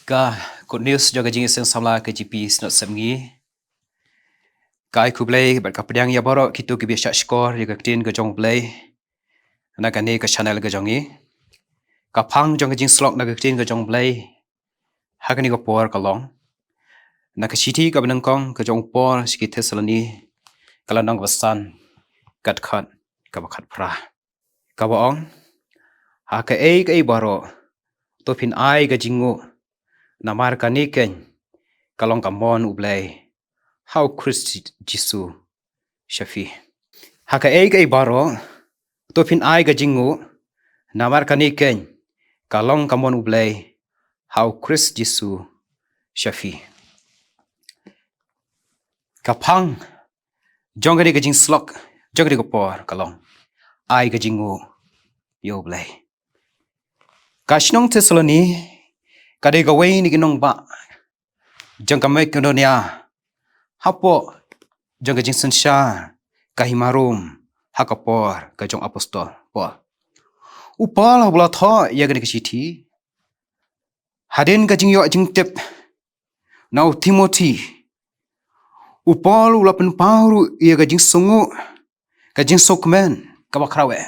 Ka good news jaga jing sen samla ke GP snot semgi. Kai ku play ber kapdang ya boro kitu ki biasa score ya tin ke jong play. Na ka ne ka channel ke jongi. Ka phang jong jing slot na ke tin ke jong play. Ha ka ni ko por ka long. Na ka city ka benang kong ke jong por ski Thessaloni. Kala nang basan kat khat ka bakhat pra. Ka ba ong ha ka ei boro to phin ai ka jingu. Namar ka ni ken kalong ka mon ublay. How Christ Jisu Shafi. Haka ei baro to phin ai ga jingu namar kani ken kalong kamon ublay. How Christ Jisu Shafi. Kapang jongari ga jing slok jongari ga por kalong ai ga jingu yo ublay. Kashnong Thessaloni kade ga wei ni ginong ba jong kamay kanonia hapo jong gajing sensya kahimarum hakapor kajong apostol Paul. Upala bula tho ya gani kasithi. Hadin kajing yo jing tip nau Timothy. Upal ula pen pauru ya gajing sungu kajing sokmen kabakrawe.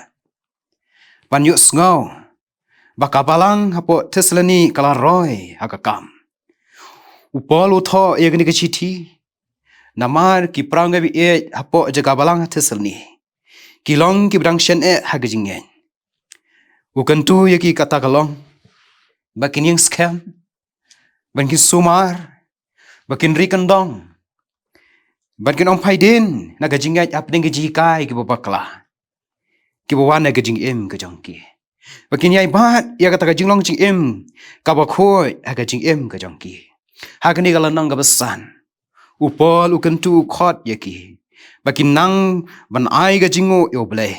Pan yo sngau bakabalang hapo Thessaloni kala roy hakakam. Upal utho ya gani kasithi. Namar ki prangga bi hapo jaga balang Thessaloni. Kilong ki bidang shen hagajingen. Ukantu ya ki kata kalong. Bakin yang scam. Bakin sumar. Bakin rikandong. Bakin om paidin. Nagajingat apning gajikai ki babakla. Ki bawana gajing kajong ki. Bakin yai bat ya kata gajing long jing kabakhoy hagajing kajong ki. Hagani galanang gabasan. Upol ukentu khot yaki. Bakin nang ban ai ga jingo yo blay.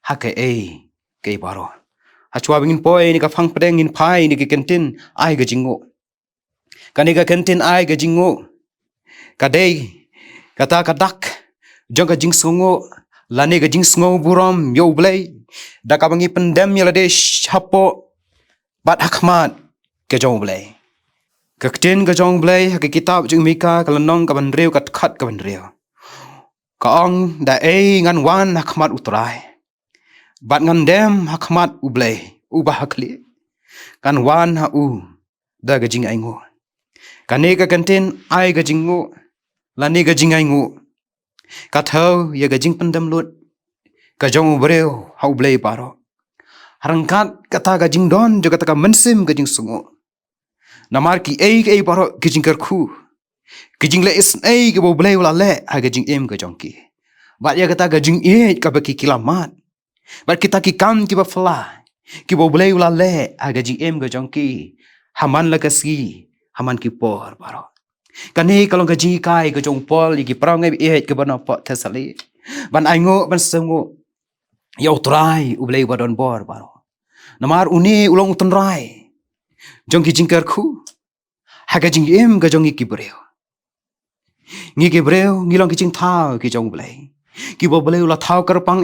Hake ke baro. Hachwa bingin poy ni ka phang pedeng in pai ni ki kentin ai ga jingo. Kani ka kentin ai ga jingo. Kadai kata kadak jong ga jing songo lani ga jing songo buram yo blay. Da ka bangi pendem yalade hapo bat hakmat ke jong blay. Kaktin ka jong blay haki kitab jing mika kalanong kaban reu kat khat kaban reu. Kaong da ngan wan hakmat utrai. Bat ngan dem hakmat ublay ubah hakli. Kan wan ha da gajing aingo. Kane ka kantin ai gajingo lani gajing aingo. Kathau ya gajing pendem lut. Ka jong breu ha ublay paro. Harangkat kata gajing don juga taka mensim gajing sungo. Namar ki baro gijing kerku. Gijing le is ke bo blay wala le ha gijing ka jongki. Bat ya kata gijing ka baki kilamat. Bat kita ki kam ki ba fala. Ki bo blay wala le ha gijing ka jongki. Haman la kasi haman ki por baro. Kani kalong gaji kai ka jong pol ki prang ngai ke bana pa Thesali. Ban aingo ban sengo. Ya utrai ublay wadon bor baro. Namar uni ulong utenrai. Jong ki jingkar ku haga jing ga jong ki breu ngi ki breu ngilong ki jing thao ki jong blai ki bo blai la thao kar pang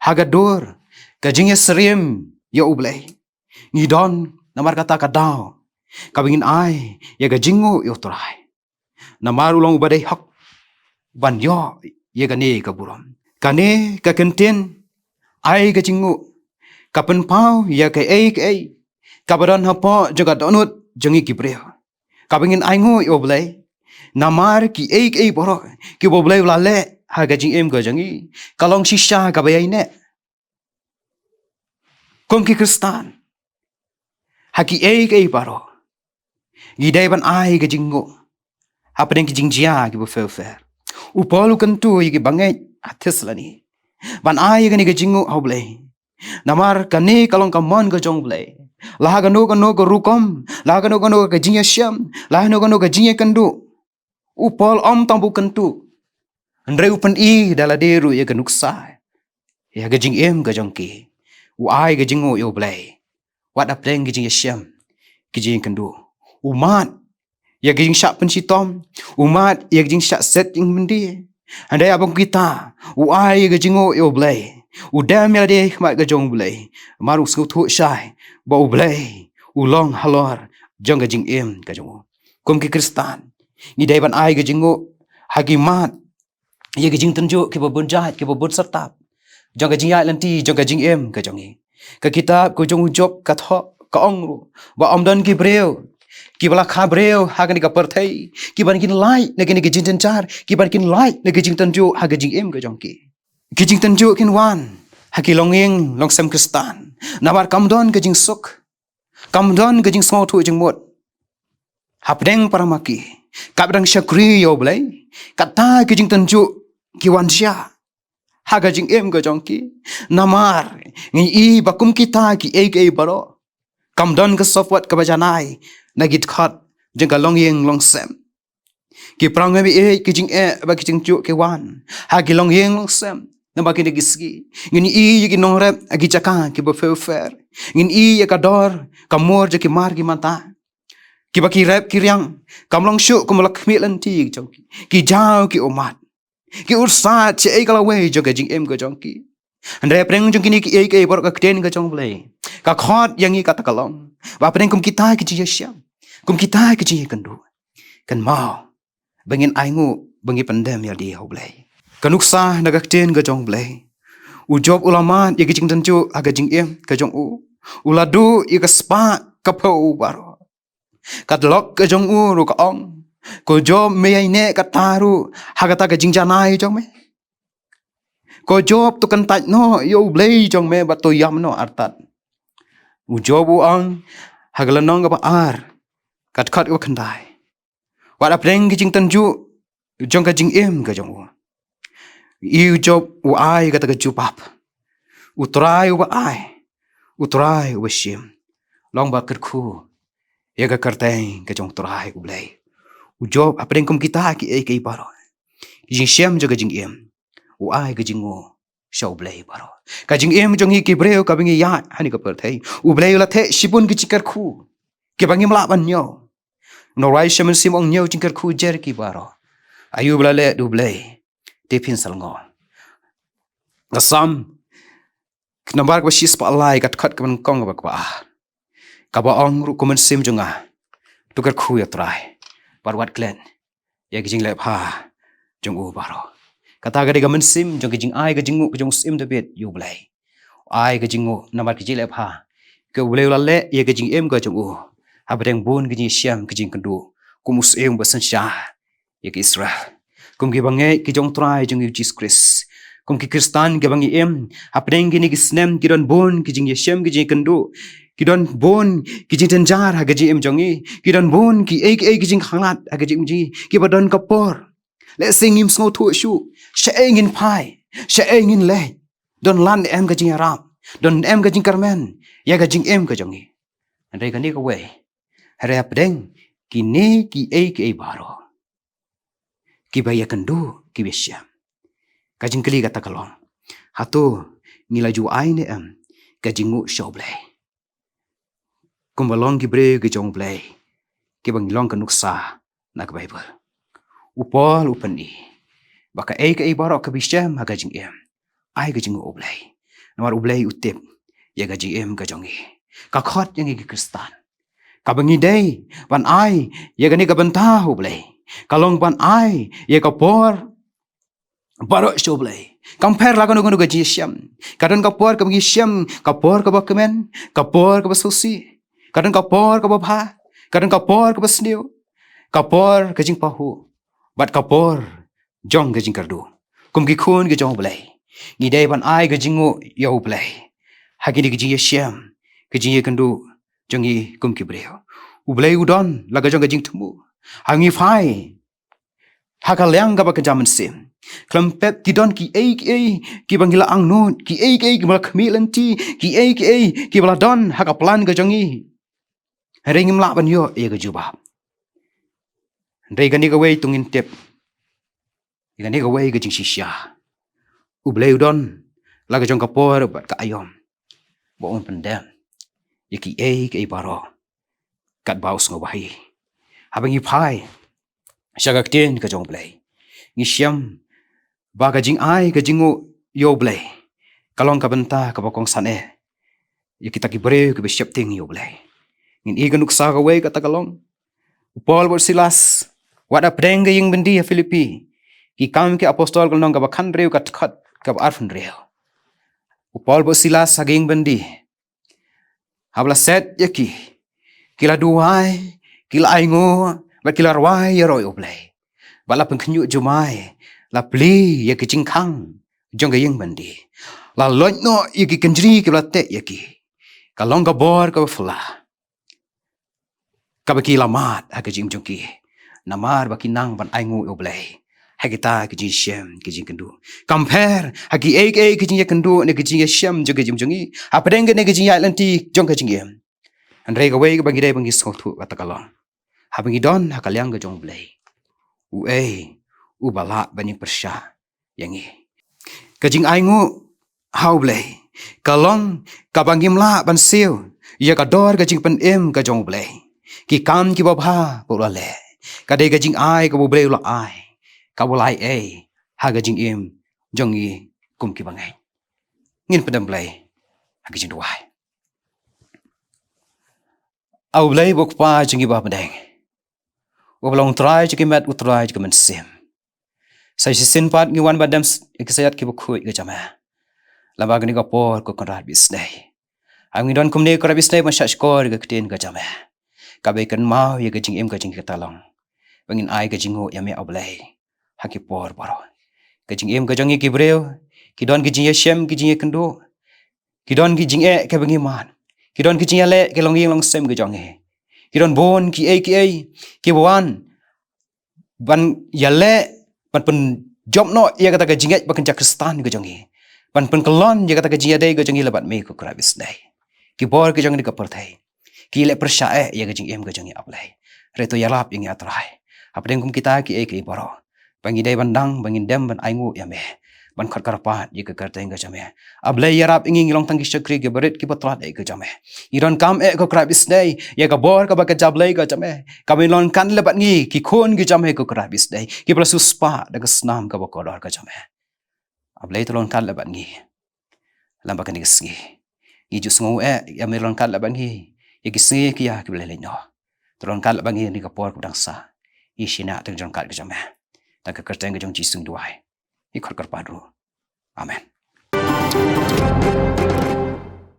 haga dor ka jing srim yo blai ngi don namar kata ka dao ka bingin ai ya ga jingu yo trai namar ulong badai hak ban yo ye ga ne ka buram kane ka kentin ai ga jingu kapen pau ya ka kabaran hapo juga donut jengi kibreo. Kabingin aingo yo blay. Namar ki boro. Ki bo blay lale haga jing ga jengi. Kalong shisha kabayay ne. Kung ki kristan. Haki baro. Giday ban ai ga jingo. Hapadeng ki jingjia ki bo felfer. Upolu kentu yiki bangay Thessaloni. Ban ai ga ni ga jingo ho blay. Namar kani kalong kamon ga jong blay. Lah gano ke rukom, lah gano ke jinya syam, lah gano ke jinya kendu. Upol om tambu kentu. Andre upen dala deru ya kenuksa. Ya gajing ga jongki. Uai gajing yo blay. Wat apleng gajing syam, gajing kendu. Umat ya gajing syak pensitom, umat ya gajing syak set ing mendi. Andai abang kita, uai gajing yo blay. Udam ya deh mak gajong blay. Maruk sku tu syai. Bau blay, ulong halor, jong ka jing em ka jong kum ki kristan ni dai ban ai ka jingo hakimat ye ka jing tenjo ki babun jahat ki babun sertap jong ka jing ya lanti jong ka jing em ka jong ka kitab ko jong job ka tho ka ong ru ba omdan ki breu ki bala kha breu ha ka ni ka perthai ki ban kin lai ne ki jing ten char ki ban kin lai ne ki jing tenjo ha ka jing em ka jong ki jing tenjo kin wan ha ki longing long sam kristan nabar kamdon ka jing suk kamdon ka jing so thu jing mot hapdeng paramaki kapdang syakri yo blai kata ki jing tenju ki wansya haga jing em ga jongki namar ngi i bakum kita ki e baro kamdon ka sofwat ka bajanai nagit khat jeng ka longyeng longsem ki prang bi e ki jing e ba ki jing chu ki wan ha ki longyeng longsem namba ki gisgi ngi i ki nongrep agi chaka ki bo fer ngi i ka dor kamor je ki mar ki mata ki baki rap ki riang kamlong shu kumlak mi lan ti jong ki jao ki omat ki ursa che e kala we jong ka jing em ka jong ki andre preng jong ki ni ki e bor ka ten ka jong blai ka khot yang i ka ta kalong ba preng kum kita ki ji syam kum kita ki ji kan du kan mau bangin ai ngu bangi pandem ya di ho blai kanuksa na ka ten ka jong blai u job ulama ye ki jing tan chu aga jing em ka jong u uladu ye ka spa ka pau baro katlok ke jong u ru ka ong ko job me ai ne ka taru hagata ka jing janai jong me ko job tu kan tat no yo blei jong me ba to yam no artat u job u ong hagala nong ka ba ar kat khat ko khandai wa apreng ki jing tan ju jong ka jing em ka jong u i job u ai ka ta ka ju pap u trai u ba ai u trai u shim long ba kat khu ya ka karteng ka jong trai u blai u job apreng kum kita ki e kai paro jing shem jo ka jing em u ai ka jing o shau blai paro ka jing em jong hi ki breu ka bingi ya hani ka perthai u blai la the shipun ki chikar khu ki bangi mla ban nyo no rai shaman sim ong nyo chikar khu jer ki paro ayu bla le du blai te pin sal ngo ngasam nambar ko shis pa lai kat khat ka ban kong ba kwa kaba ong ru kuman sim junga tukar khu ya trai parwat klen ya kijing le pha jung u baro kata ga de gaman sim jung kijing ai ga jingu jung sim de bet yu blai ai ga jingu namar kijing le pha ke blai la le ya kijing em ga jung u habdeng bun kijing siam kijing kendu kumus em ba san sha ya ki israel kum ki bangai ki jong trai jung Jesus Christ kum ki kristan ga bangi em habdeng gi ni gisnem ki don bun kijing yeshem kijing kendu kidon bon ki jing jar ha gaji em jongi kidon bon ki ek jing khangat ha gaji ji ki badon kapor le sing im sngo thu shu she engin pai she engin le don lan em gaji ram don em gaji karmen ya gaji em ka jongi andre ka ni ka we hare apdeng ki ne ki ek baro ki ba ya kandu ki besya kajing kali kata kalong hatu ngilaju ai ne em kajingu shoblai kumbalong ki bre ki jong play ki bang long ka nuksa na ka bible upol upani baka e ka e barok ka bishem ha ka jing em ai ka jing oblay namar oblay utep ya ka jing em ka jong ka khot yang ki kristan ka bangi dei ban ai ya ka ni ka banta oblay kalong ban ai ya ka por barok shoblay compare lagon ka jishem kadon ka por ka bangi shem ka por ka bakmen ka por ka basusi kadang kapor ka babha kadang kapor ka basniu kapor ka jing pahu bat kapor jong ka jing kardu kum ki khun ka jong blai ni dai ban ai ka jingu yo blai hagini ka jing yeshem ka jing kandu jongi kum ki breo u blai udon la ka jong ka jing thumu hangi phai hakalyang ka ba ka jaman sim klampet ki don ki ki bangila ang non ki ki mal khmi lanti ki ki bala don hakaplan ka jongi ring mla ban yo ye ga juba ndai ga ni ga wei tungin tep ga ni ga wei ga jing shisha u bleu don la ga jong ka por bat ka ayom bo on pandem ye ki ke baro kat baus ngo bai habang i phai shagak ten ka jong blai ni syam ba ga jing ai ga jingu yo blai kalong ka banta ka bakong sane ye kita ki bre ka be shep ting yo blai Ngin ikan uksa ka way kata kalong. Paul bot Silas. Wada pedeng ke yung bendi ya Filipi. Ki kam ke apostol kalong ka bakhan reu kat khat ka arfun reu. Paul bot Silas saging bendi. Habla set yaki. Kila duai, kila aingo, bat kila rawai ya roy oblay. Bala pengkenyu jumai, la pli ya ki jingkang, jong ga yung bendi. La loy no ya ki kenjri ki bala te yaki. Kalong ka bor ka fula. Kabaki lamat ha ka jing jongki. Namar baki nang ban aingo oblay. Hagita ki jing shem ki jing kendu. Compare hagi ek ki jing kendu ne ki jing shem jong jing jongi. Apa deng ne ki jing ya lanti jong ka jing em. Andre ka way ka bangi dai bangi sotu kata kalong. Ha bangi don ha kalyang ka jong blay. U bala bani persya yangi. Ka jing aingo how blay. Kalong kabangim la ban siu ya ka dor ka jing pen em ka jong blay ki kam ki babha po la le ka de ka jing ai ka bo blay la ai ka bo lai ha ka jing em jong i kum ki bangai ngin pedam blay ha ka jing duai au blay bo pa jing i ba pedang wo blong try ki met utrai ki men sim sai sin pat ngi wan badam ikisayat ki bo khu ka jama Lama gani ka por ko konrat bisnei. Ang idon kumne ko bisnei ma shashkor ga ktin ga jame. Ka be kan mau ye ga jing em ga jing ka talong. Bangin ai ga jingo ya me oblai. Haki por baro. Ga jing em ga jong ki breu. Ki don ki jing ye shem ki jing ye kendo. Ki don ki jing e ka bangi man. Ki don ki jing le ke long yeng long sem ga jong e. Ki don bon ki ki wan ban yale ban pen job no ye kata ga jing e bakan Kristan ga jong e. Pan kelon jika tak kejia dai gojong ila bat me ko krabis dai. Ki bor ke jong di kapor thai. Ki le persyae ya gojong em gojong ablai. Reto yarap yang atrai. Apa deng kum kita ki ke boro. Bangi dai bandang bangin dem ban aingu ya me. Ban khat karapat jika karta ing gojame. Ablai yarap ingin long tangki syakri ke berit ki potrat e gojame. Iron kam ko krabis dai ya ka bor ka ba jablai gojame. Kami lon kan le bat ngi ki khon gojame ko krabis dai. Ki plasus pa daga snam ka ba kodor gojame. Ablay tolong kan labat ngi. Lamba kan ngi. Iju sengu ya melon kan labat ngi. Ya kisih ki ya ki belai no. Tolong kan labat ngi ni kapor ku dangsa. Ishina teng jong kat ke jame. Tak ke kerteng ke jong jisung duai. Ikor kerpadru. Amen.